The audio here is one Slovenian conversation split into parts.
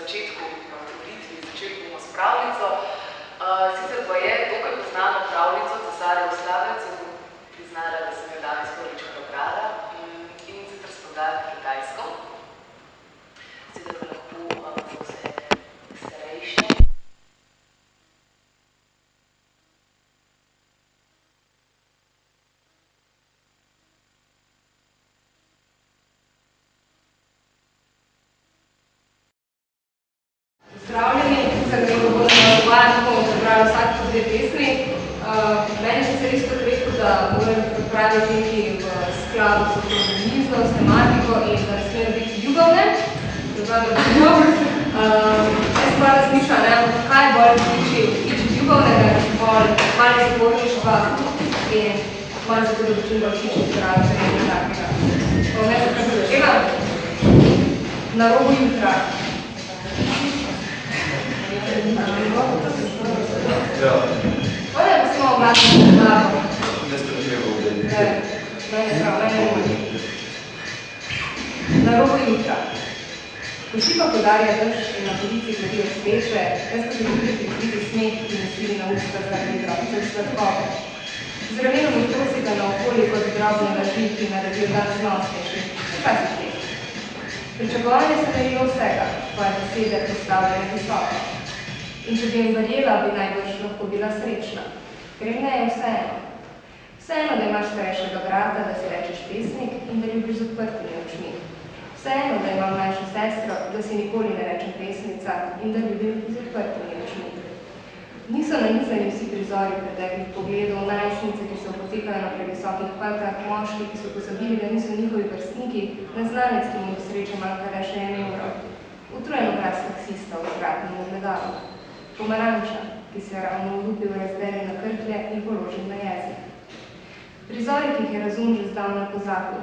začetku, v Litvi, začeli bomo s pravljico. Sicer pa je dokaj poznano pravljico Cesarjev slavec, bom priznala, da sem jo danes prvič prebrala in sicer smo dali kitajsko. Sicer pa lahko za vse starejše. Pozdravljeni, tukaj gremo bolj na uvajati, bomo prebrali vsak po dve pesmi. Meni še se res potrebno, da moram pripraviti nekaj v skladu s komunizmo, s tematiko in da smejo biti ljubavne. Jaz pa razmišljam, kaj bolj tiči ljubavnega, bolj zaporništva in manj zato, da čim bolj tiči zdravi, če nekaj takega. Ne se kar začela. Na robu jutra. Ja. Ovo je samo oblačiti predlavo. Ne straševo vdeli. Na robu jutra. Pošipa podarja drž in na polici gledijo sveče, jaz pa bi bili prikriti smeh in nasili na usta zaradi drobcev sladkove. Z ramenom in prosega na okolje kot drobne laži, ki naredijo dan znosnejši. Kaj se šli? Pričakovanje se merijo vsega, tvoje besede postavljene visoko. In če bi jim verjela, bi najbolj lahko bila srečna. Ker jim ne je vseeno. Vseeno, da imaš starejšega brata, da si rečeš pesnik in da ljubiš z odprtimi očmi. Vseeno, da imam mlajšo sestro, da si nikoli ne rečem pesnica in da ljubim z odprtimi očmi. Niso nanizani vsi prizori preteklih pogledov, najstnice, ki so potekale na previsokih palkah, moški, ki so pozabili, da niso njihovi vrstniki, neznanec, ki mu do sreče manjka le še 1 evro. Utrujen obraz taksista v zgradnem ogledalu. Pomaranča, ki se je ravno ulupil razdeli na krhlje in položil na jezik. Prizori, ki jih je razum že zdavno pozabil.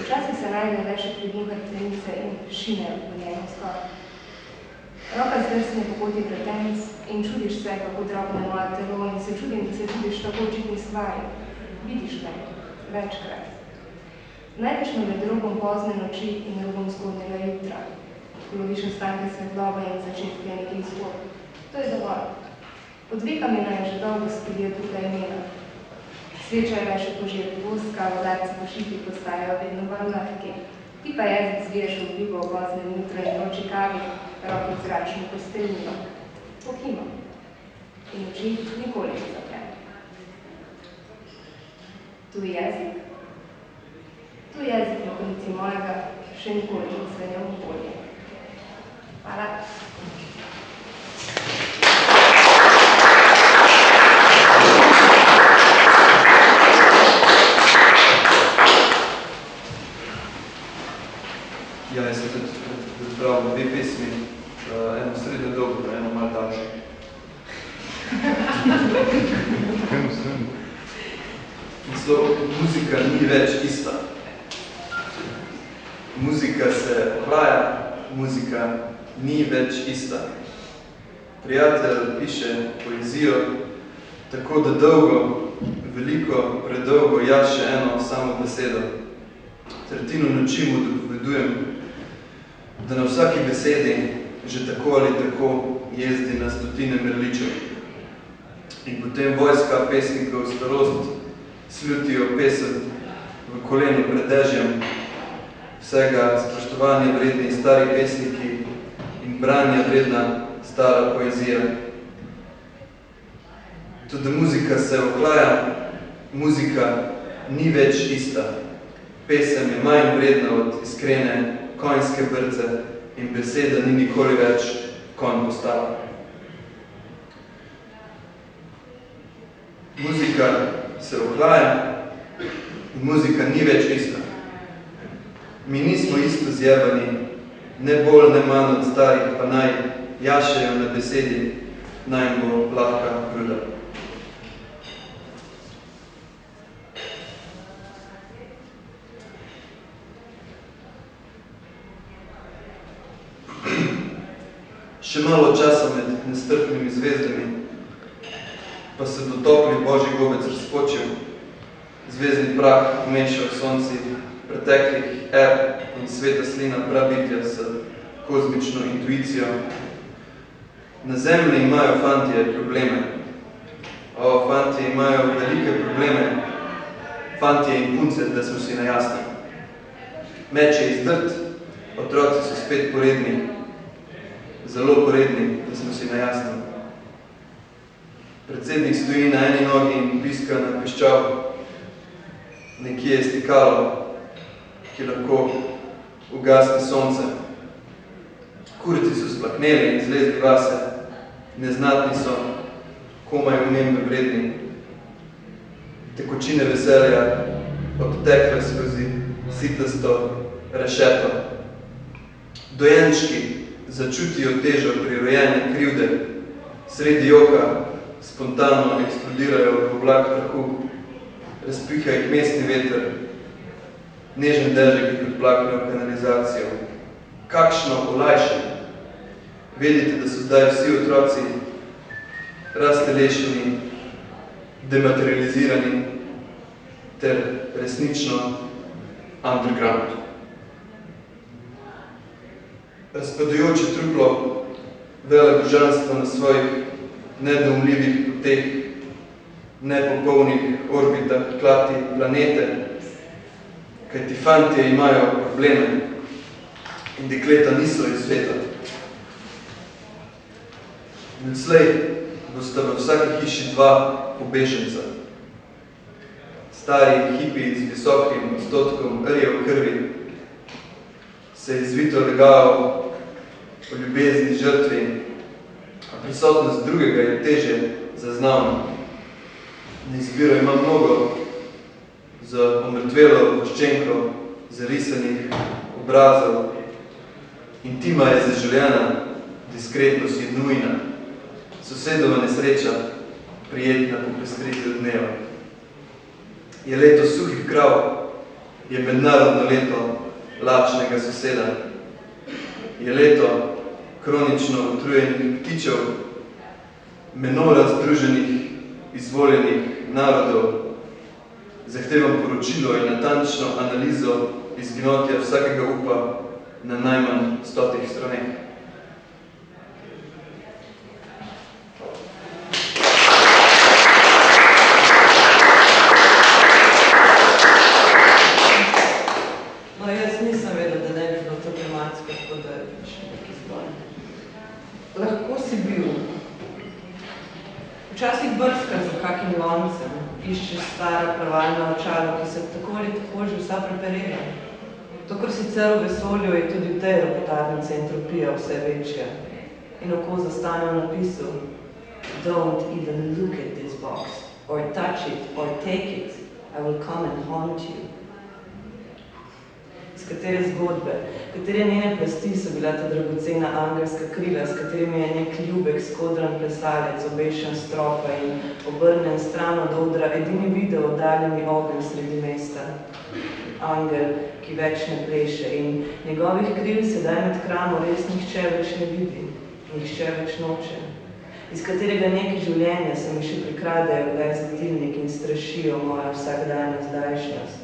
Včasih se najde le še priduhar cenice in šine v njeno skoraj. Roka zdrsne po poti pretenc in čudiš se, kako drobno je moje telo in se čudim, da se čudiš tako očitni stvari. Vidiš me, večkrat. Najdeš me med robom pozne noči in robom zgodnega jutra. Ko loviš ostanke svetlobe in začetke nekih zgodb. To je dovolj. Pod vekami naj že dolgo skrijo tukaj imena. Sveča je le še požir voska, vodarci pošipi postajajo vedno bolj lahki. Ti pa jezik zviješ v obljubo v poznem jutro in noči kavi, roki zračno posteljivo. Pohimo. In oči nikoli ne zaprem. Tuj jezik? Tuj jezik na konci mojega še nikoli ne zvenjal bolje. Hvala. Ja, jaz sem tudi pripravil 2 pesmi, eno srednjo dobro, eno malo daljše. Muzika ni več ista. Muzika se ohlaja, muzika ni več ista. Prijatelj piše poezijo tako, da dolgo, veliko, predolgo jaše eno samo besedo. Tretjino noči mu dopovedujem, da na vsaki besedi že tako ali tako jezdi na stotine mrličev. In potem vojska pesnikov starost slutijo pesem v kolenu pred dežjem, vsega spoštovanja vredni stari pesniki in branja vredna stara poezija. Tudi muzika se ohlaja, muzika ni več ista. Pesem je manj vredna od iskrene konjske brce in beseda ni nikoli več konj postala. Muzika se ohlaja in muzika ni več ista. Mi nismo isto zjebani, ne bolj, ne manj od starih, pa naj jašejo na besedi, naj jim bo lahka gruda. Še malo časa med nestrpnimi zvezdami, pa se do topli božji gobec razpočil, zvezdni prah umešal sonci preteklih in sveta slina prabitja s kozmično intuicijo. Na zemlji imajo fantje probleme. Fantje imajo velike probleme. Fantje in punce, da smo si na jasnem. Meč je izdrt, otroci so spet poredni. Zelo poredni, da smo si na jasnem. Predsednik stoji na eni nogi in piska na piščal. Nekje je stikalo, ki lahko ugasne sonce. Kurci so splakneli in zlezli vase. Neznatni so, komaj omembe vredni. Tekočine veselja odtekle skozi sitasto rešeto. Dojenčki začutijo težo prirojene krivde. Sredi joka spontano eksplodirajo v oblak prahu. Razpiha jih mestni veter. Nežen dežek jih odplakne v kanalizacijo. Kakšno olajšanje! Vedite, da so zdaj vsi otroci raztelešeni, dematerializirani ter resnično underground. Razpadajoče truplo velebožanstvo na svojih nedoumljivih poteh, nepopolnih orbitah klati planete, kajti fantje imajo probleme in dekleta niso iz sveta. Odslej bosta v vsaki hiši dva pobeženca. Stari hipi z visokim odstotkom rjev krvi se je izvito legao o ljubezni žrtvi, a prisotnost drugega je teže zaznavna. Na izbiro ima mnogo za omrtvelo voščenko, zarisanih obrazov. Intima je zaželjena, diskretnost je nujna. Sosedova nesreča, prijetna popestritev dneva. Je leto suhih krav, je mednarodno leto lačnega soseda. Je leto kronično utrujenih ptičev, menora združenih, izvoljenih narodov. Zahtevam poročilo in natančno analizo izginotja vsakega upa na najmanj 100 straneh. Včasih brskam za kakim loncem, iščeš stara plavalna očala, ki se tako ali tako že vsa preperela. To, kar sicer v vesolju, je tudi v tej ropotarnici entropija vse večja. In oko zastane v napisu Don't even look at this box, or touch it, or take it. I will come and haunt you. Iz katere zgodbe, katere njene plasti so bila ta dragocena angelska krila, s katerimi je nek ljubek, skodran plesalec, obešen stropa in obrnen stran od odra, edini video oddaljeni ogenj sredi mesta. Angel, ki več ne pleše in njegovih kril sedaj med kramo res nihče več ne vidi, nihče več noče. Iz katerega nekaj življenja se mi še prikradejo kdaj zatilnik in strašijo moja vsakdanja zdajšnjost.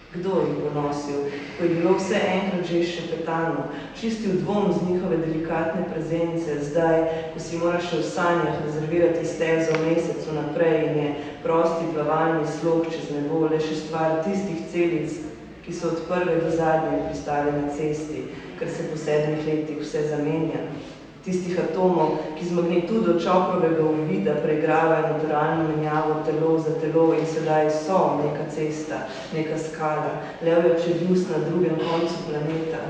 Kdo jih bo nosil, ko je bilo vse enkrat že šepetano, čistil dvom z njihove delikatne prezence, zdaj, ko si moraš v sanjah rezervirati stezo v mesecu naprej in je prosti plavalni slog čez nebo le še stvar tistih celic, ki so od prve do zadnje pristali na cesti, ker se po 7 letih vse zamenja. Tistih atomov, ki z magnitudo Čoprovega uvida preigravajo naturalno menjavo telo za telo in sedaj so neka cesta, neka skala, levjo čeljus na drugem koncu planeta.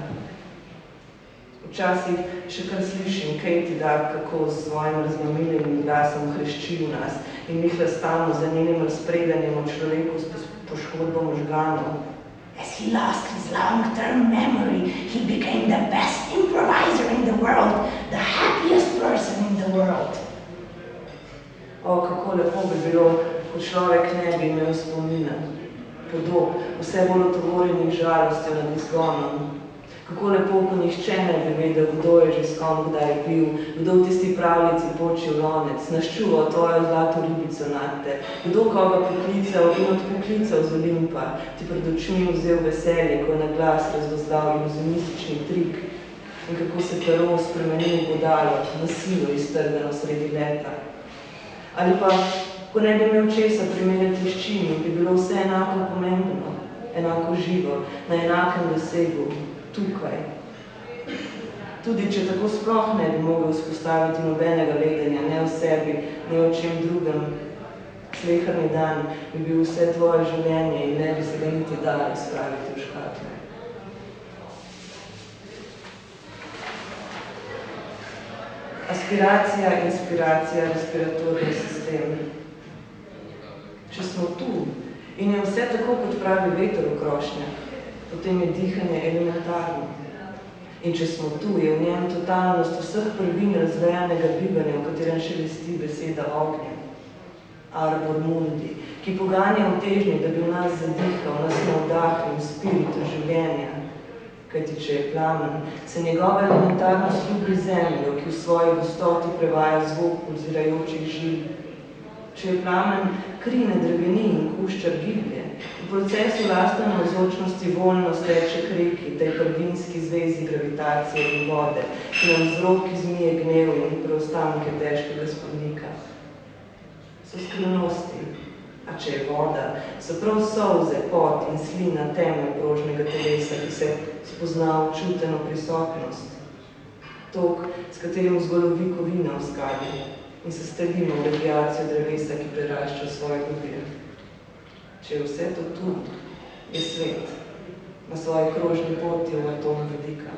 Včasih še kar slišim Katie Duck, kako s svojim razmamiljenim glasom hrešči v nas in mi hlastamo za njenim razpredanjem o človeku s poškodbo možganov. As he lost his long-term memory, he became the best improviser in the world, the happiest person in the world. Kako lepo bi bilo, ko človek ne bi imel spomina, podob, vse bolj otvorenih žalostjo nad izgonom. Kako lepo, ko nihče ne bi vedel, kdo je že s kom kdaj bil, kdo v tisti pravljici počil lonec, naščuval tvojo zlato ribico nad te, kdo koga poklical in odpoklical z Olimpa, ti pred očmi vzel veselje, ko je na glas razvozlal iluzionistični trik. in kako se pero spremeni v bodalo, na silo iztrgano sredi leta. Ali pa, ko ne bi imel česa primerjati tiščini, bi bilo vse enako pomembno, enako živo, na enakem dosegu, tukaj. Tudi če tako sploh ne bi mogel vzpostaviti nobenega vedenja, ne o sebi, ne o čem drugem, sleherni dan bi bil vse tvoje življenje in ne bi se ga niti dalo spraviti v škatlo. Aspiracija, inspiracija, respiratorni sistem. Če smo tu in je vse tako, kot pravi veter v krošnjah, potem je dihanje elementarno. In če smo tu, je v njem totalnost vseh prvin razvejanega bivanja, v katerem še vesti beseda ognja. Arbor mundi, ki poganja v težnji, da bi v nas zadihal, nas navdahnil spiritu življenja. Kajti, če je plamen, se njegova elementarnost ljubi zemljo, ki v svoji gostoti prevaja zvok pulzirajočih žil. Če je plamen, krine dreveni in kuščar giblje, v procesu lastne navzočnosti voljno steče k reki, tej prvinski zvezi gravitacije in vode, ki nam z roki zmije gnev in preostanke težkega spodnika. So skrivnosti, a če je voda, so prav solze, pot in slina teme prožnega telesa, ki se spozna občuteno prisotnost. Tok, s katerim zgolovi kovina v skali in se stelimo v radiacijo drevesa, ki prerašča svoje globine. Če je vse to tu, je svet na svoji krožni poti v atom vodika.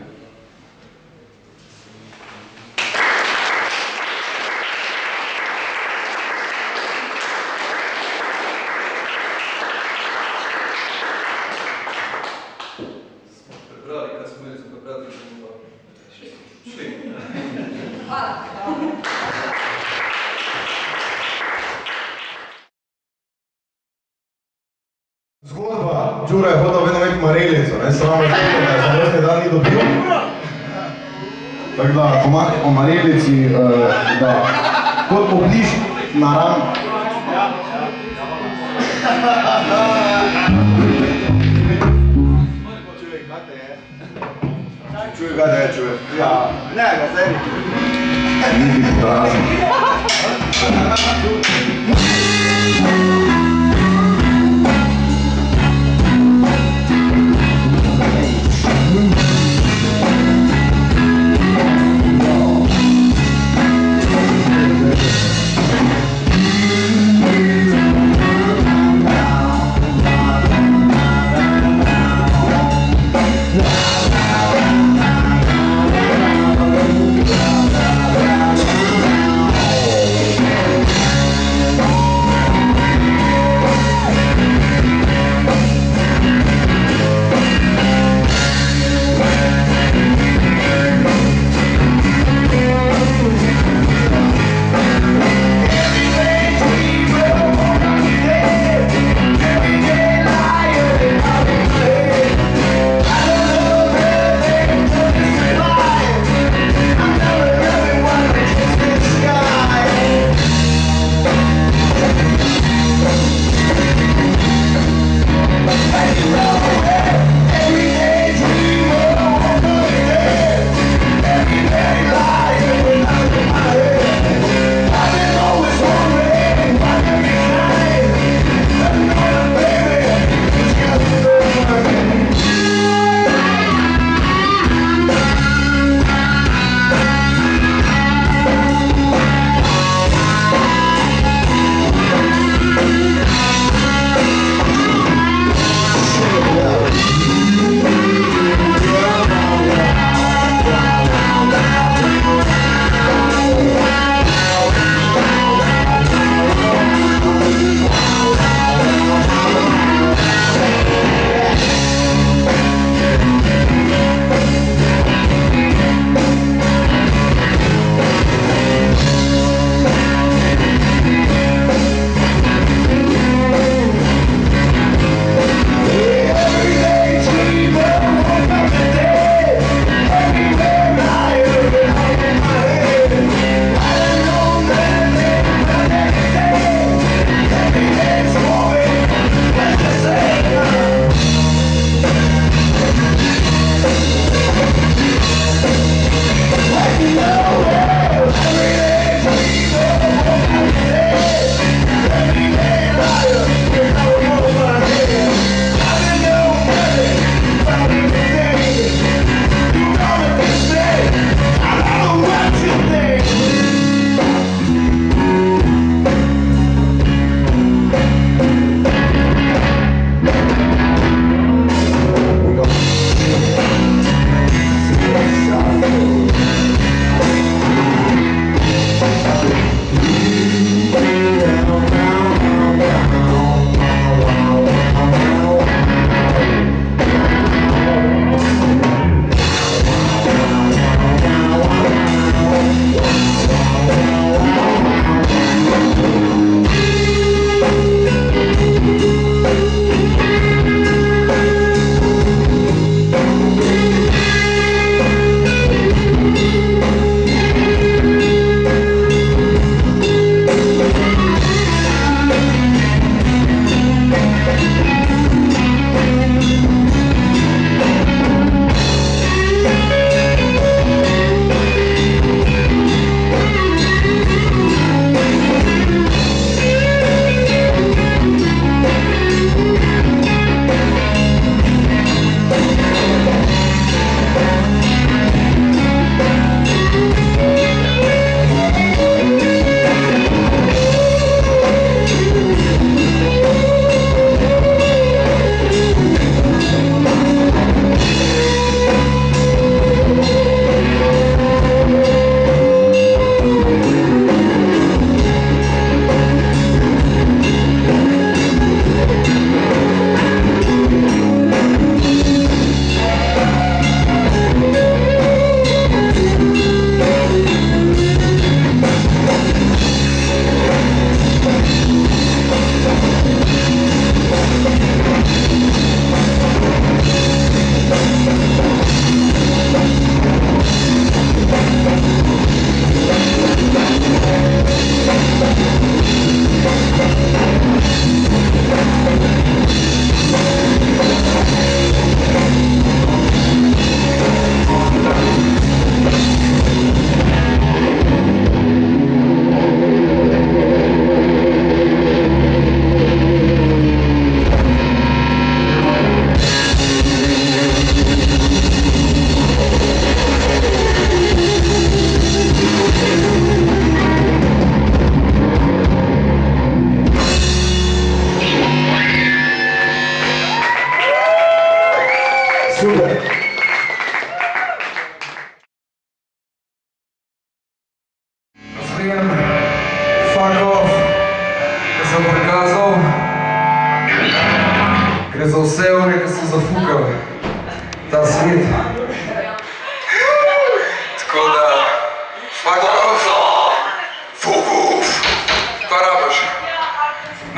Zgodba, Đura je hodil vedno imeti marelico, ne, sramo je to, da je za vrstni dan ni dobil. Tako da, o marelici, da, kot obliž naravno. Čuje, kaj te je, čuje? Ja, ne, ga zdaj. Niti podrazen.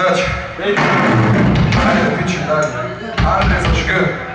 Noč. Ajde, piči dalje. Andrej, zažgi.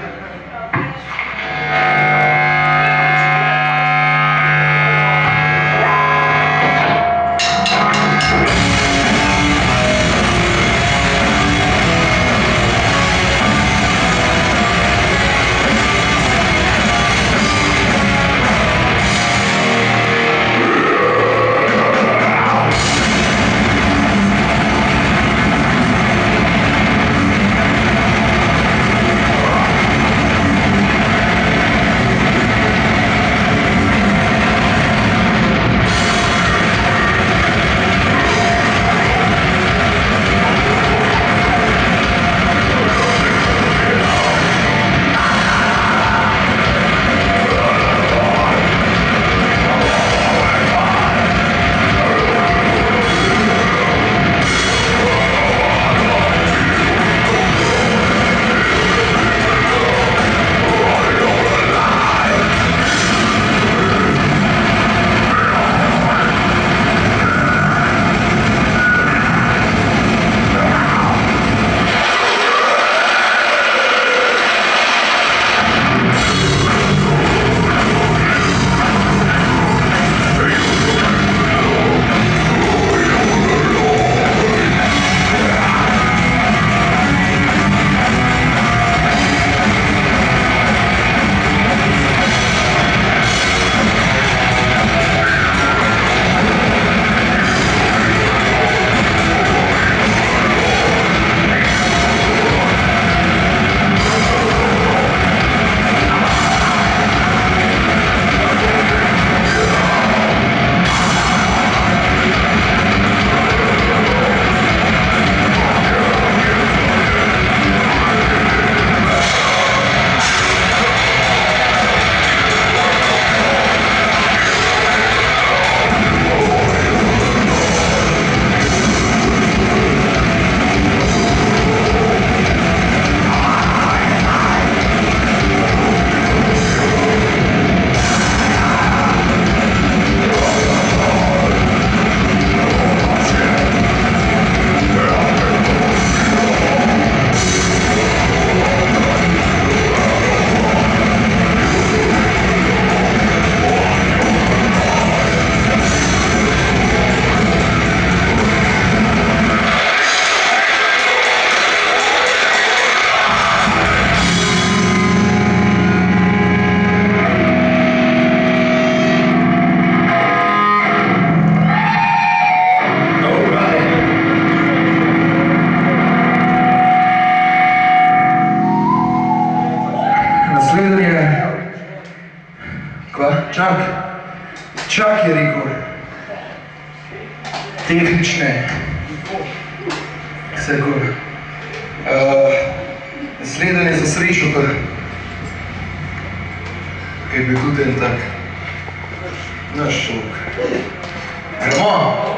Čak je rekel, tehnične, vse gor. Naslednje za srečo pa, kaj bi tudi en tak naš šok. Gremo!